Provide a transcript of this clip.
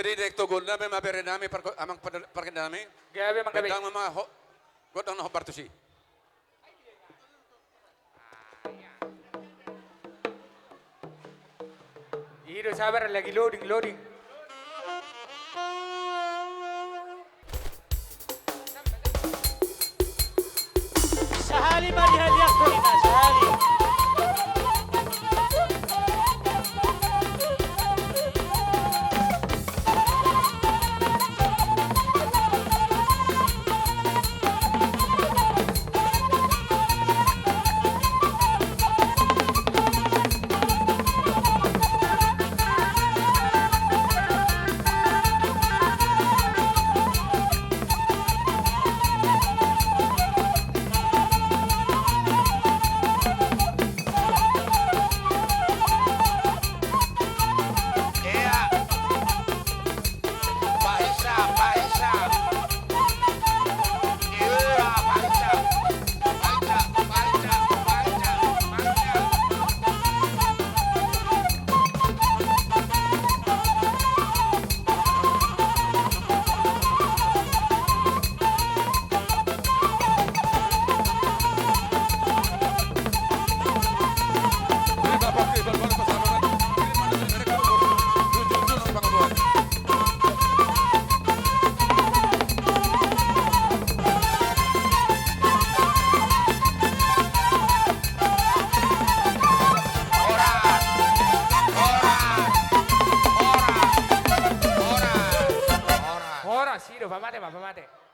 Jadi tugol na may mabere nami amang parkin nami. Gabi mga gabi. Bedang mga godang na hobartusi. Hiro sabar lagi loading. Sahali marihal yakto ina, sahali. Horas, Hiro, pamate.